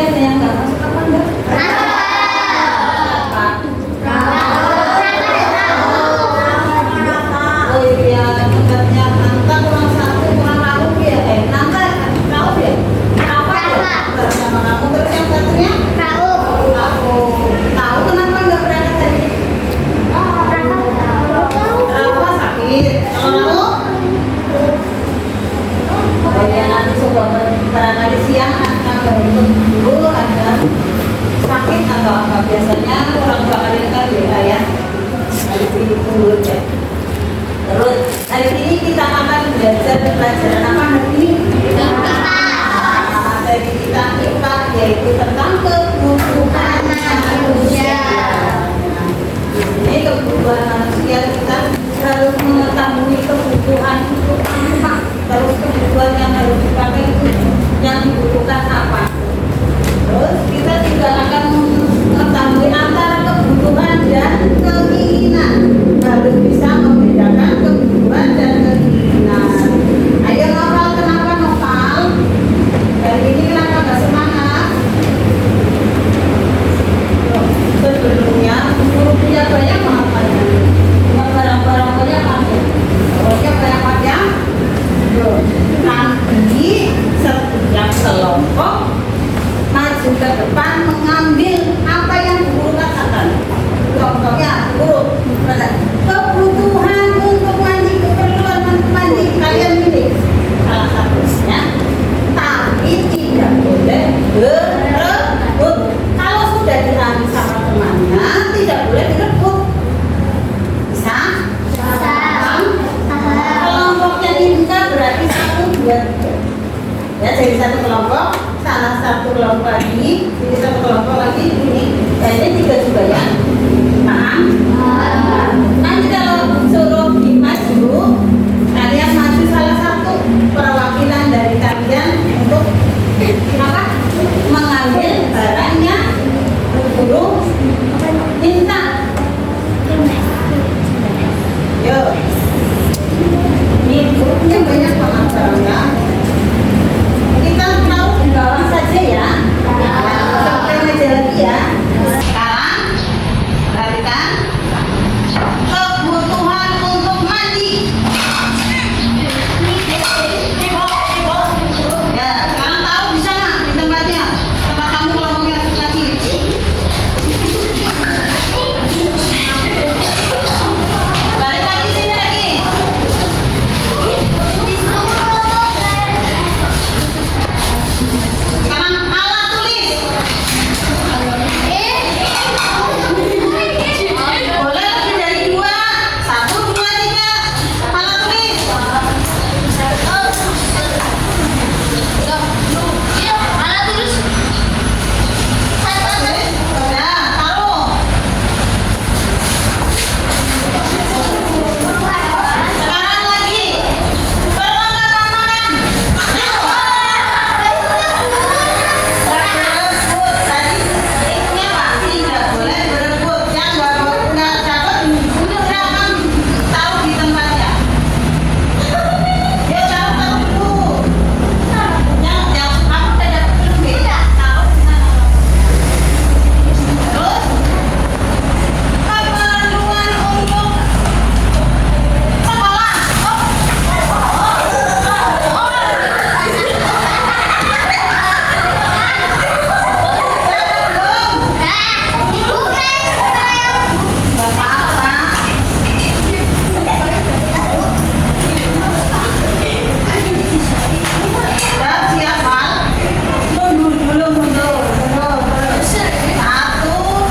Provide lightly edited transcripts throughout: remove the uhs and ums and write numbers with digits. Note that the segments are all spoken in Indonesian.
ada yang nggak masuk apa enggak? Oh iya, tempatnya angka kurang satu kurang lauk ya, nangka lauk ya, apa bersama kamu terus yang satunya tahu kenapa nggak berangkat tadi? Rafa sakit, kalau kamu ya nanti coba barangkali siang akan dulu ada sakit atau apa, biasanya orang tua kalian kan beda ya, harus ditunggu ya. Terus hari ini kita akan belajar pelajaran apa hari ini? Dari kita IPA, yaitu tentang kebutuhan manusia. Ini kebutuhan manusia, kita harus mengetahui kebutuhan itu apa, terus kebutuhan yang harus dipakai itu yang dibutuhkan apa. Terus kita juga akan mengetahui antara kebutuhan dan keinginan, harus bisa membedakan kebutuhan dan keinginan. Ayo Noval, kenapa Noval? Hari ini kenapa nggak semangat? Sebelumnya guru punya banyak banget, barang-barang banyak banget. Pokoknya banyak. Nanti setiap kelompok maju ke depan mengambil apa yang guru katakan. Contohnya guru kebutuhan untuk mandi, keperluan untuk mandi, kalian pilih salah satunya, tapi tidak boleh berebut. Kalau sudah diambil sama temannya, tidak boleh direbut. Bisa? Kelompoknya Inka berarti 1, 2, 3 ya, jadi satu kelompok, salah satu kelompok lagi, jadi satu kelompok lagi ini, ini 3 juga ya. Paham? Nanti kalau suruh maju, kalian maju salah satu perwakilan dari kalian untuk apa? Mengambil barangnya guru minta. Yuk, ini gurunya banyak banget barangnya. Kita tahu di bawah saja ya. Sampai meja lagi ya. Sekarang perhatikan kebutuhan untuk mandi. Ya, sekarang tahu di sana di tempatnya. Tempat kamu kelompoknya lagi. Balik lagi sini lagi. Sekarang alat tulis. Boleh lebih dari 2, 1, 2, 3. Alat tulis. Ya, taruh. Sekarang lagi. Perlengkapan makan. Berebut. Tadi triknya Pak, tidak boleh berebut. Yang nggak dapat silakan taruh di tempatnya. Ya, taruh dulu. Yang kamu udah dapat belum ya? Taruh di sana. Terus keperluan untuk sekolah. Nggak apa-apa. Udah siap, Pak? Mundur. 1,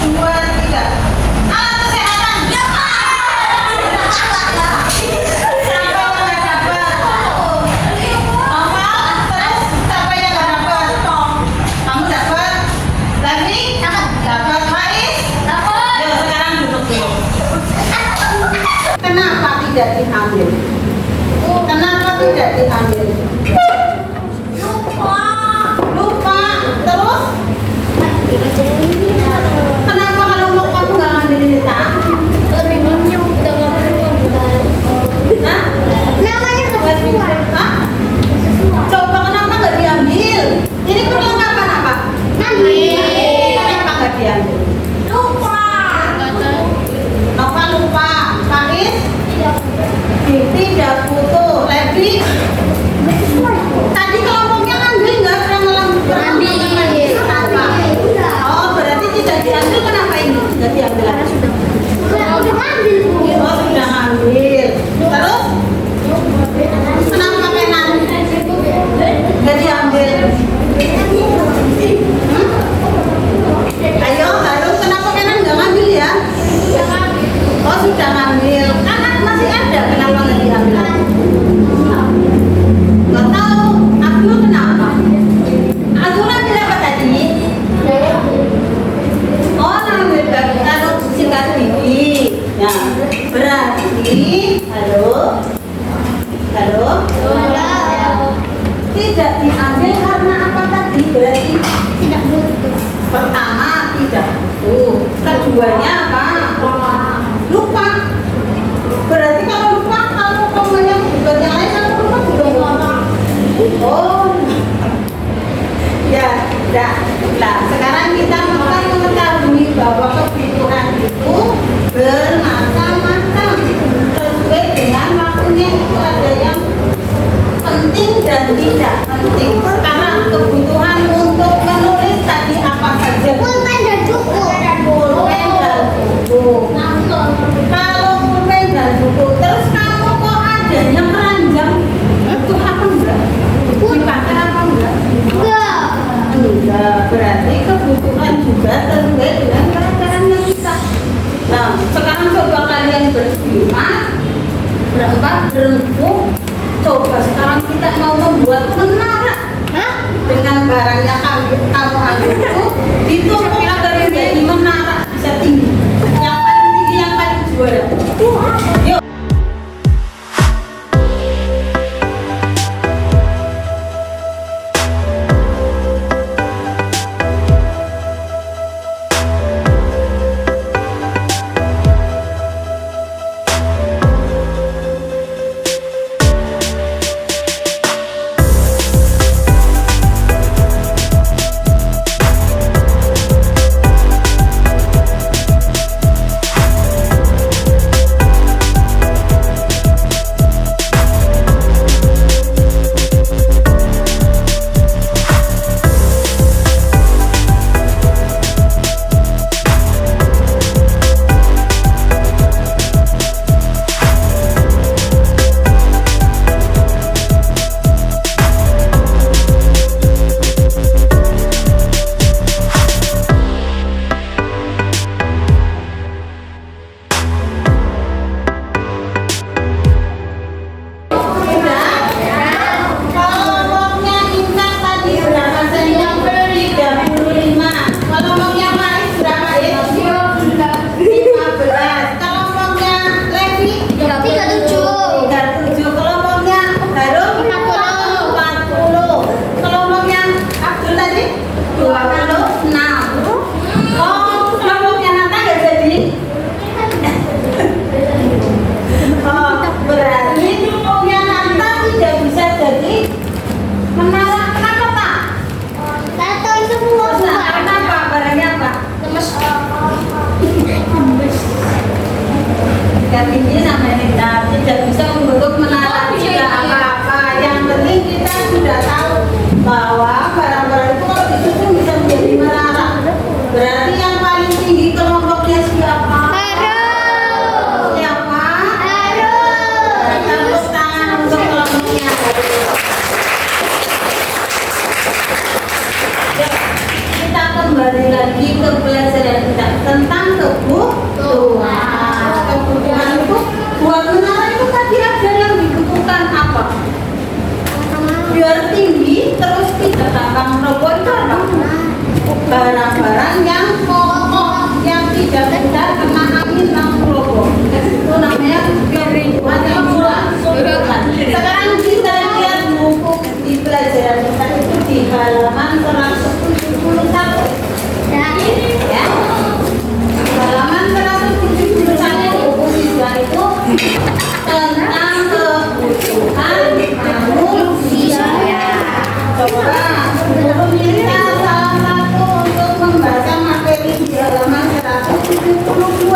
2, 3. Alat kesehatan. Siapa yang nggak dapat? Novel, terus siapa yang nggak dapat? Kamu dapat? Lagi? Dapat. Faiz? Yuk, sekarang duduk dulu. Kenapa tidak diambil? Kenapa tidak diambil? Lupa. Terus? Kenapa kalau mau kamu nggak ngambil ini, Tak? Hah? Hah? Coba kenapa nggak diambil? Ini perlengkapan apa? Mandi. sekarang kita akan mengetahui bahwa kebutuhan itu bermacam-macam sesuai dengan waktunya. Itu ada yang penting dan tidak penting. Sekarang kebutuhan untuk menulis tadi apa saja? Pulpen dan buku. Pulpen dan buku. Kalau pulpen dan buku, terus kamu kok adanya keranjang? Itu apa enggak? Dipakai apa enggak? Enggak. Berarti kebutuhan juga sesuai dengan keadaannya kita. Nah, sekarang coba kalian berdua berempat berempuk. Coba sekarang kita mau membuat menara dengan barang yang kamu ambil itu agar menjadi menara bisa tinggi. Yang paling tinggi yang paling juara. Yuk. Ini namanya tidak bisa membentuk menara tidak apa-apa. Yang penting kita sudah tahu bahwa barang-barang itu kalau disusun bisa menjadi menara. Berarti yang paling tinggi kelompoknya siapa? Siapa? Tepuk tangan untuk kelompoknya. Kita kembali lagi ke pelajaran kita tentang kebutuhan. Kebutuhan itu buat menara itu tadi ada yang dibutuhkan apa? Biar tinggi terus tidak gampang roboh itu apa? Barang-barang yang kokoh yang tidak mudah kena angin langsung roboh. Itu namanya kebutuhan yang butuhkan. Sekarang kita lihat buku di pelajaran kita itu di halaman 171. Ya. Halaman 171 buku siswa itu tentang kebutuhan manusia. Coba guru minta salah satu untuk membaca materi di halaman 172.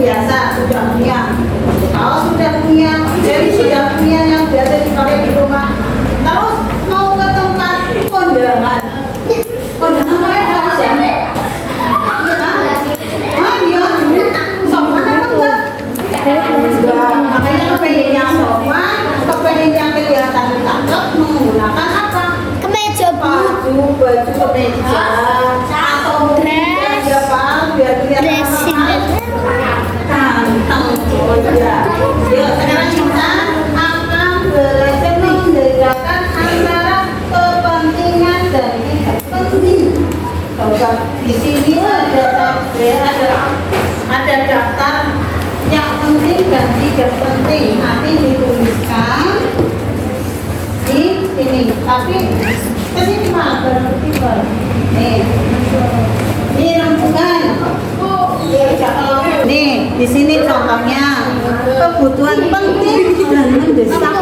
biasa sudah punya. Kalau sudah punya, jadi sudah punya yang biasa dipakai di rumah. Terus mau ke tempat kondangan. Kondangan apa harus ya? Makanya kepengen yang sopan, kepengen yang kelihatan cakep, menggunakan apa? Kemeja Baju kemeja atau dress apa? Biar kelihatan ganteng. Oh iya. Yuk sekarang kita akan belajar membedakan antara kepentingan dan tidak penting. Kalau di sini ada daftar yang penting dan tidak penting. Nanti dituliskan di sini. Tapi kesini malah berarti nih. Ini rembukan. Nih di sini contohnya kebutuhan penting dan mendesak.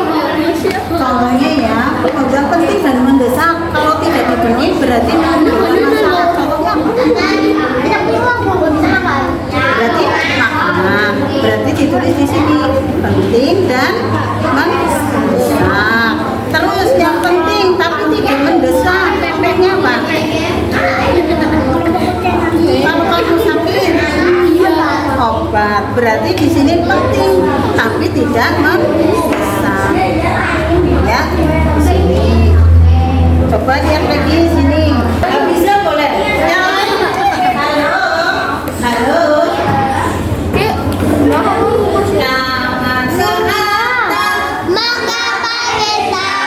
Contohnya ya, kebutuhan penting dan mendesak. Kalau tidak dipenuhi berarti menimbulkan masalah. Contohnya berarti ditulis di sini penting dan mendesak. Terus yang penting tapi tidak mendesak, contohnya apa? Kalau kamu sakit obat, berarti di sini penting tapi tidak mendesak. Ya, di sini. Coba lihat lagi di sini. Nggak bisa boleh. Ya. Halo. Halo. Jangan sehat, maka perintah.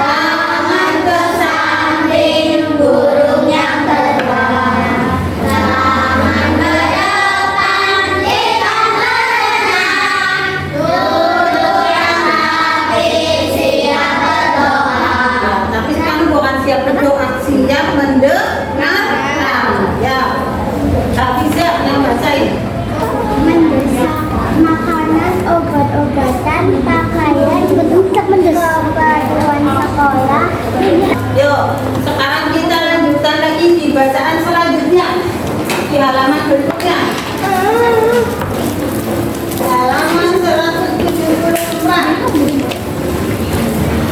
tangan ke samping, burung yang terbang. Tangan ke depan, kita berenang. Duduk yang rapi, siap berdoa. Nah, tapi sekarang bukan siap berdoa, siap mendengarkan. Ya, nggak bisa yang bacain. Mendesak makanan, obat-obatan, pakaian, untuk mendesak keperluan sekolah. Yuk, sekarang kita lanjutkan lagi di bacaan selanjutnya di halaman berikutnya. Halaman 174.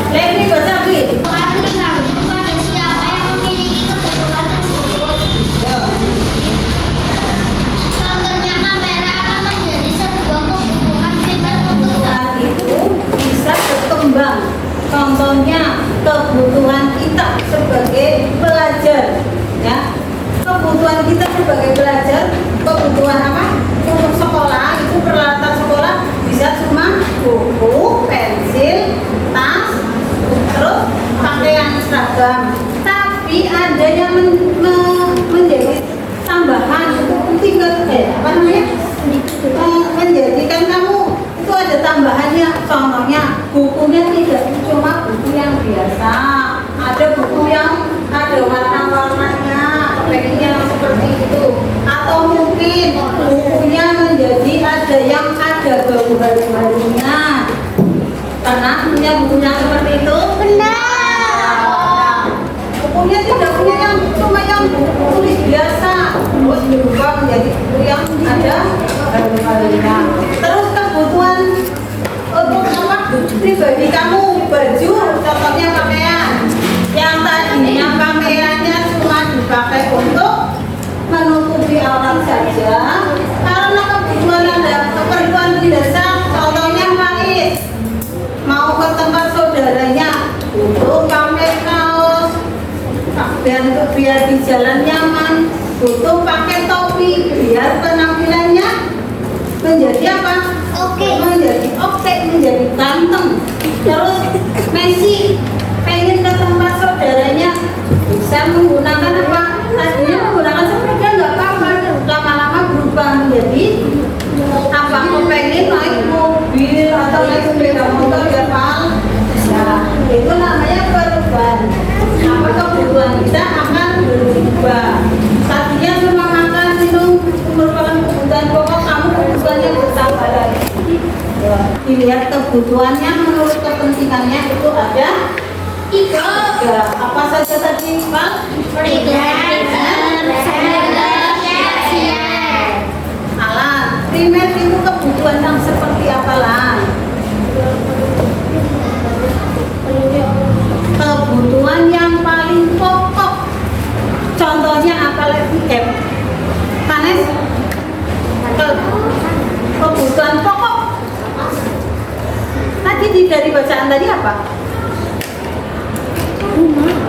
Lebih baca lagi. Kepada siapa yang memiliki kebutuhan tersebut. Yuk. Contohnya kamera akan menjadi sebuah kebutuhan primer untuk Kebutuhan itu bisa berkembang. Contohnya kebutuhan kita sebagai pelajar, ya. Kebutuhan kita sebagai pelajar, kebutuhan apa? Untuk sekolah itu peralatan sekolah bisa cuma buku, pensil, tas, terus pakaian seragam. Tapi ada yang menjadi tambahan tingkat apa namanya? Menjadikan kamu itu ada tambahannya. Contohnya bukunya tidak cuma buku yang biasa, ada buku yang ada warna-warnanya, pengennya seperti itu. Atau mungkin bukunya menjadi ada yang ada bau baru-barunya. Pernah punya bukunya seperti itu? benar. Bukunya tidak punya yang cuma yang buku tulis biasa, terus berubah menjadi buku yang ada baru-barunya. Terus kebutuhan untuk apa? Pribadi kamu, baju, contohnya pakaian. Yang tadinya pakaiannya cuma dipakai untuk menutupi aurat saja, karena kebutuhan ada keperluan mendesak, contohnya Faiz mau ke tempat saudaranya, butuh pakai kaos, biar di jalan nyaman, butuh pakai topi biar penampilannya menjadi apa? Menjadi oke, menjadi ganteng. Terus Messi pengen ke tempat saudaranya, bisa menggunakan apa? Tadinya menggunakan sepeda nggak apa-apa, lama-lama berubah menjadi apa? Kepengen naik mobil atau naik sepeda motor ya Pak? Nah, itu namanya perubahan. Apa kebutuhan kita akan berubah. Tadinya cuma makan, minum merupakan kebutuhan pokok, kamu kebutuhannya bertambah lagi. Dilihat kebutuhannya menurut kepentingannya itu ada tiga. Apa saja tadi Pak? Alat, Primer itu kebutuhan yang seperti apa lah? Kebutuhan yang paling pokok. Contohnya apa lagi? Panes? Kebutuhan pokok. Tadi dari bacaan tadi apa?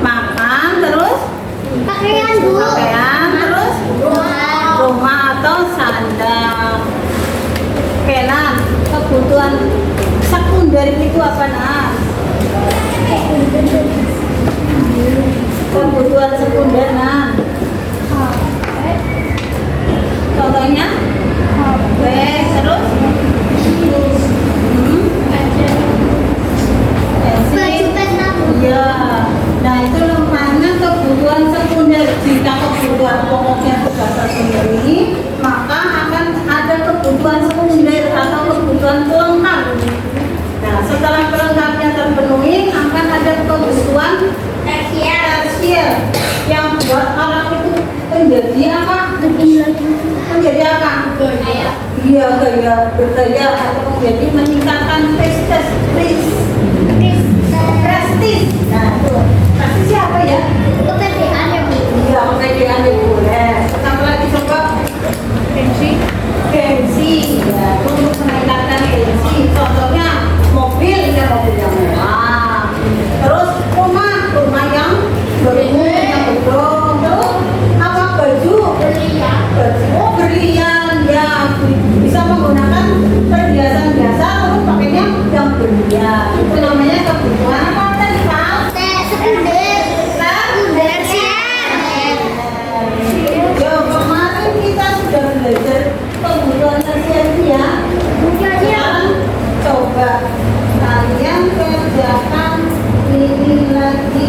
Makan, terus Pakaian Bu. pakaian, terus rumah atau sandang. Kenan, kebutuhan sekunder itu apa Nas? Kebutuhan sekunder Nas. Contohnya? Terus? Baju pesta Bu. Iya. Nah itu mana kebutuhan sekunder. Jika kebutuhan pokoknya sudah terpenuhi, maka akan ada kebutuhan sekunder atau kebutuhan pelengkap. Nah setelah pelengkapnya terpenuhi, akan ada kebutuhan tersier yang buat orang itu menjadi apa? Menjadi apa? Iya, gaya berdaya atau menjadi meningkatkan prestis. Nah itu prestis siapa ya? Kepedean ya Bu. Iya, kepedean itu boleh. Tambah lagi coba gengsi. Ya, untuk meningkatkan gengsi. Contohnya mobil yang mewah. Terus rumah yang berumur yang gedung. Terus apa baju? Berlian ya, bisa menggunakan perhiasan biasa terus pakainya yang berlian. Itu namanya kebutuhan apa tadi Pak? Sekunder. Ya, kemarin kita sudah belajar kebutuhan tersier ya. Sekarang coba kalian kerjakan ini lagi.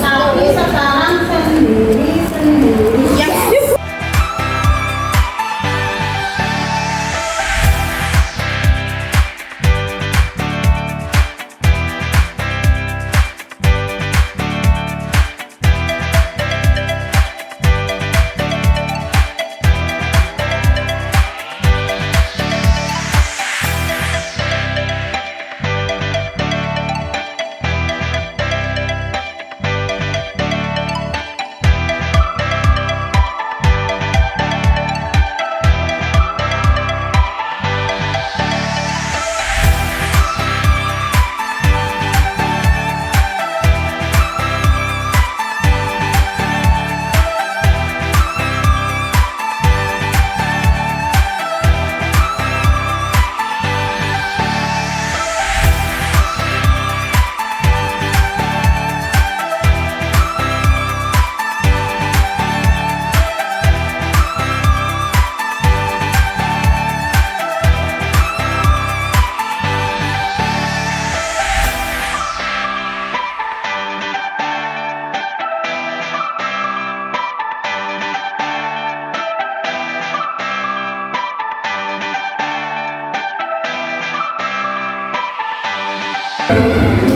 Tapi sekarang sendiri-sendiri.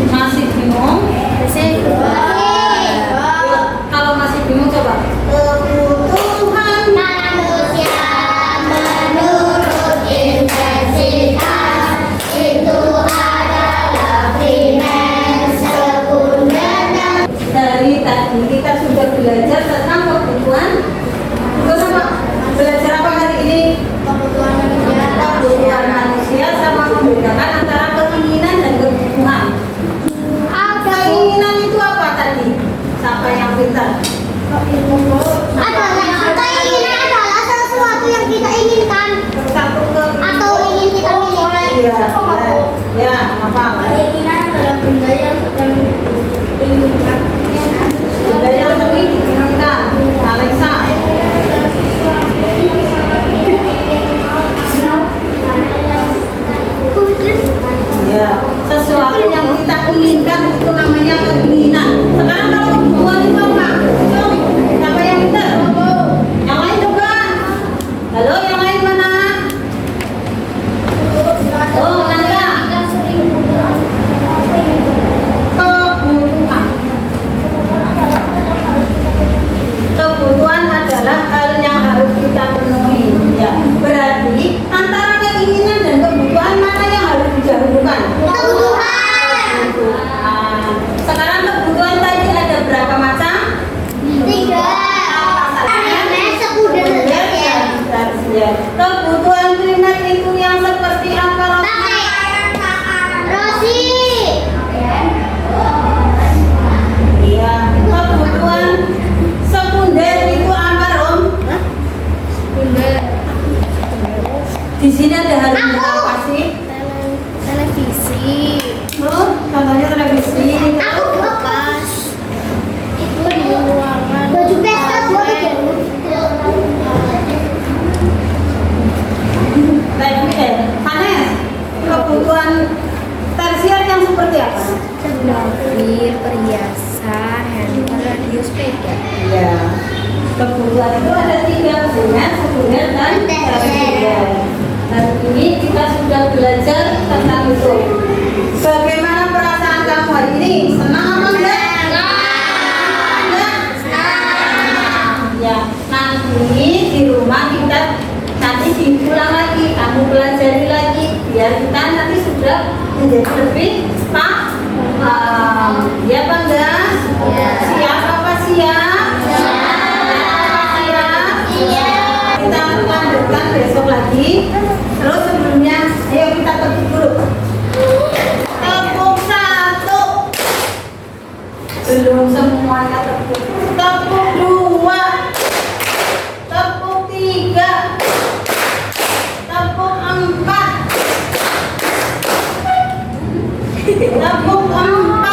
Masih bingung? Kalau masih bingung coba. Kebutuhan Manusia menurut intensitas itu adalah primer, sekunder, dan dari tadi kita sudah belajar tentang kebutuhan. Terus apa? Belajar apa hari ini? Kebutuhan manusia sama membedakan antara keinginan dan kebutuhan. Keinginan itu apa tadi? Siapa yang pintar? keinginan adalah sesuatu yang kita inginkan Satu ke atau ingin kita miliki. Iya, ya, apa? Keinginan adalah benda yang sedang diinginkan. Benda yang sering diinginkan. Alexa. Ya, sesuatu yang kita inginkan itu namanya keinginan. Sekarang kalau kebutuhan itu apa? Siapa yang pintar? Yang lain coba. Halo, yang lain mana? Oh, Nanda. Kebutuhan primer itu yang seperti apa, Rosna? Rosi. Iya. Kebutuhan sekunder itu apa, Om? Di sini ada hal apa sih? Televisi. Oh, contohnya televisi. Aku kulkas. Itu di ruangan. Baju pesta buat Hanes, kebutuhan tersier yang seperti apa? mobil, perhiasan, handphone, radio, sepeda. Iya. Kebutuhan itu ada 3, primer, sekunder, dan tersier. Dan ini kita sudah belajar tentang itu. Bagaimana perasaan kamu hari ini? Senang apa enggak? Ya, nanti di rumah kita nanti diulang lagi, kamu pelajari lagi biar kita nanti sudah menjadi lebih paham. Ya apa enggak? Ya. Siap apa siap? Siap. Kita lanjutkan besok lagi. Terus sebelumnya, ayo kita tepuk dulu. Tepuk 1. Belum semuanya tepuk. Tepuk 2. Tepuk 3. Tepuk 4. Tepuk 4.